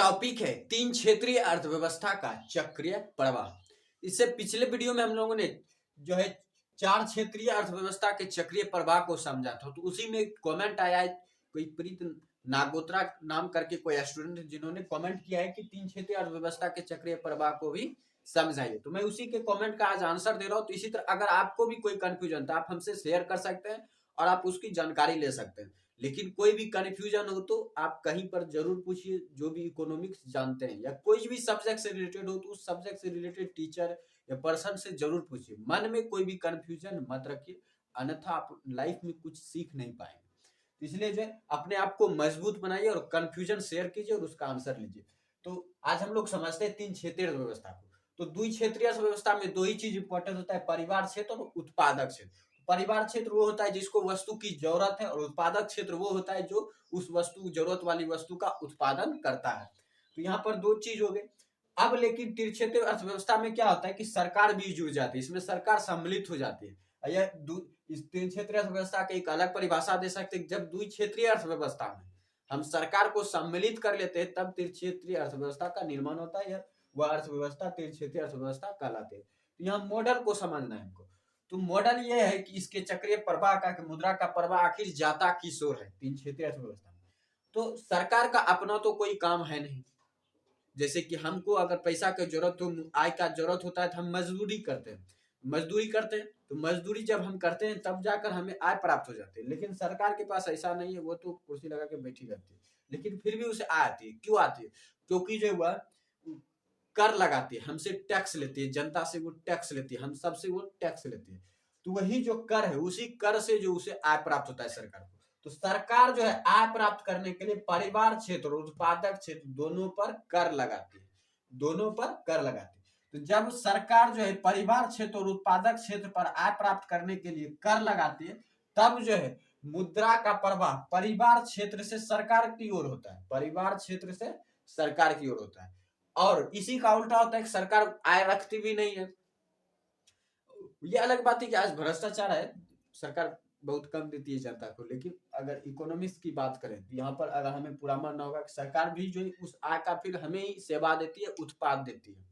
Topic है तीन क्षेत्रीय अर्थव्यवस्था का चक्रीय प्रवाह। इससे पिछले वीडियो में हम लोगों ने जो है चार क्षेत्रीय अर्थव्यवस्था के चक्रीय प्रवाह को समझा था। तो उसी में कमेंट आया है, कोई प्रीत नागोत्रा नाम करके कोई स्टूडेंट जिन्होंने कमेंट किया है कि तीन क्षेत्रीय अर्थव्यवस्था के चक्रीय प्रवाह को भी समझाइए। तो मैं उसी के कमेंट का आज आंसर दे रहा हूँ। तो इसी तरह अगर आपको भी कोई कंफ्यूजन था, आप हमसे शेयर कर सकते हैं और आप उसकी जानकारी ले सकते हैं। लेकिन कोई भी कंफ्यूजन हो तो आप कहीं पर जरूर पूछिए, जो भी इकोनॉमिक्स जानते हैं या कोई भी सब्जेक्ट से रिलेटेड हो तो उस सब्जेक्ट से रिलेटेड टीचर या पर्सन से जरूर पूछिए। मन में कोई भी कंफ्यूजन मत रखिए, अन्यथा आप लाइफ में कुछ सीख नहीं पाएंगे। तो इसलिए जो है अपने आप को मजबूत बनाइए और कंफ्यूजन शेयर कीजिए और उसका आंसर लीजिए। तो आज हम लोग समझते हैं तीन क्षेत्रीय अर्थव्यवस्था को। तो द्वि क्षेत्रीय अर्थव्यवस्था में दो ही चीज इंपॉर्टेंट होता है, परिवार क्षेत्र और उत्पादक क्षेत्र। परिवार क्षेत्र वो होता है जिसको वस्तु की जरूरत है, और उत्पादक क्षेत्र वो होता है जो उस वस्तु जरूरत वाली वस्तु का उत्पादन करता है। तो यहाँ पर दो चीज हो गए। अब लेकिन तीन क्षेत्रीय अर्थव्यवस्था में क्या होता है कि सरकार भी जुड़ जाती है, इसमें सरकार सम्मिलित हो जाती है। इस तीन क्षेत्रीय अर्थव्यवस्था की एक अलग परिभाषा दे सकते हैं। जब द्वि क्षेत्रीय अर्थव्यवस्था में हम सरकार को सम्मिलित कर लेते हैं तब तीन क्षेत्रीय अर्थव्यवस्था का निर्माण होता है। वह अर्थव्यवस्था तीन क्षेत्रीय अर्थव्यवस्था कहलाती है। तो यहाँ मॉडल को समझना है हमको। तो मॉडल ये है कि इसके चक्रीय प्रवाह का, मुद्रा का प्रवाह आखिर जाता किस ओर है तीन क्षेत्रीय अर्थव्यवस्था में। तो सरकार का अपना तो कोई काम है नहीं। जैसे कि हमको अगर पैसा की जरूरत हो, आय का जरूरत होता है तो हम मजदूरी करते हैं। तो मजदूरी जब हम करते हैं तब जाकर हमें आय प्राप्त हो जाती है। लेकिन सरकार के पास ऐसा नहीं है, वो तो कुर्सी लगा के बैठी रहती है, लेकिन फिर भी उसे आय आती है। क्यों आती है? क्योंकि जो वह कर लगाती है, हमसे टैक्स लेती है, जनता से वो टैक्स लेती है, हम सबसे वो टैक्स लेती है। तो वही जो कर है, उसी कर से जो उसे आय प्राप्त होता है सरकार को। तो सरकार जो है आय प्राप्त करने के लिए परिवार क्षेत्र और उत्पादक क्षेत्र दोनों पर कर लगाती है, दोनों पर कर लगाती है। तो जब सरकार जो है परिवार क्षेत्र और उत्पादक क्षेत्र पर आय प्राप्त करने के लिए कर लगाती है, तब जो है मुद्रा का प्रवाह परिवार क्षेत्र से सरकार की ओर होता है, परिवार क्षेत्र से सरकार की ओर होता है। और इसी का उल्टा होता है कि सरकार आय रखती भी नहीं है। ये अलग बात है कि आज भ्रष्टाचार है, सरकार बहुत कम देती है जनता को। लेकिन अगर इकोनॉमिक्स की बात करें तो यहाँ पर अगर हमें पूरा मानना होगा कि सरकार भी जो है उस आय का फिर हमें ही सेवा देती है, उत्पाद देती है।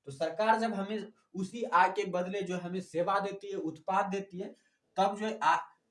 तो सरकार जब हमें उसी आय के बदले जो हमें सेवा देती है, उत्पाद देती है, तब जो है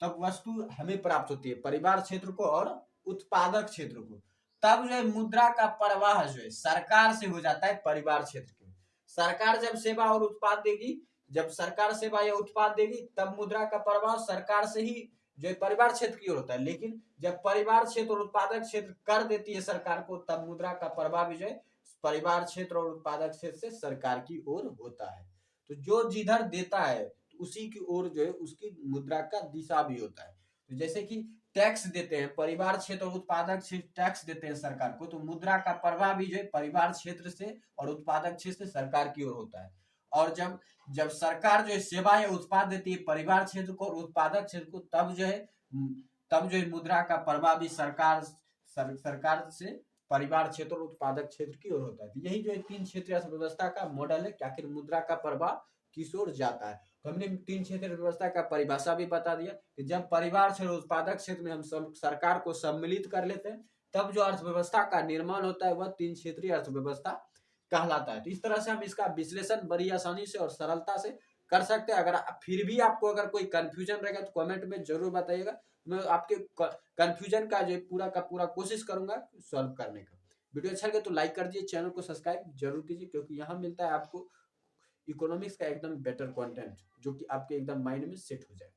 तब वस्तु हमें प्राप्त होती है, परिवार क्षेत्र को और उत्पादक क्षेत्र को। तब जो है मुद्रा का प्रवाह जो है सरकार से हो जाता है परिवार क्षेत्र के। सरकार जब सेवा और उत्पाद देगी, जब सरकार सेवा या उत्पाद देगी, तब मुद्रा का प्रवाह सरकार से ही जो है परिवार क्षेत्र की ओर होता है। लेकिन जब परिवार क्षेत्र और उत्पादक क्षेत्र कर देती है सरकार को, तब मुद्रा का प्रवाह भी जो है परिवार क्षेत्र और उत्पादक क्षेत्र से सरकार की ओर होता है। तो जो जिधर देता है उसी की ओर जो है उसकी मुद्रा का दिशा भी होता है। तो जैसे कि टैक्स देते हैं परिवार क्षेत्र और उत्पादक क्षेत्र, टैक्स देते हैं सरकार को, तो मुद्रा का प्रवाह भी जो है परिवार क्षेत्र से और उत्पादक क्षेत्र से सरकार की ओर होता है। और जब जब सरकार जो है सेवा या उत्पाद देती है परिवार क्षेत्र को और उत्पादक क्षेत्र को, तब जो है मुद्रा का प्रवाह भी सरकार से परिवार क्षेत्र और उत्पादक क्षेत्र की ओर होता है। तो यही जो है तीन क्षेत्रीय अर्थव्यवस्था का मॉडल है कि आखिर मुद्रा का प्रवाह किस ओर जाता है। तो हमने तीन क्षेत्रीय अर्थव्यवस्था का परिभाषा भी बता दिया कि जब परिवार क्षेत्र और उत्पादक क्षेत्र में हम सरकार को सम्मिलित कर लेते हैं, तब जो अर्थव्यवस्था का निर्माण होता है वह तीन क्षेत्रीय अर्थव्यवस्था कहलाता है। तो इस तरह से हम इसका विश्लेषण बड़ी आसानी से और सरलता से कर सकते हैं। अगर फिर भी आपको अगर कोई कंफ्यूजन रहेगा तो कमेंट में जरूर बताइएगा। मैं आपके कंफ्यूजन का जो पूरा का पूरा कोशिश करूंगा सॉल्व करने का। वीडियो अच्छा लगे तो लाइक कर दीजिए, चैनल को सब्सक्राइब जरूर कीजिए, क्योंकि यहाँ मिलता है आपको इकोनॉमिक्स का एकदम बेटर कंटेंट जो कि आपके एकदम माइंड में सेट हो जाए।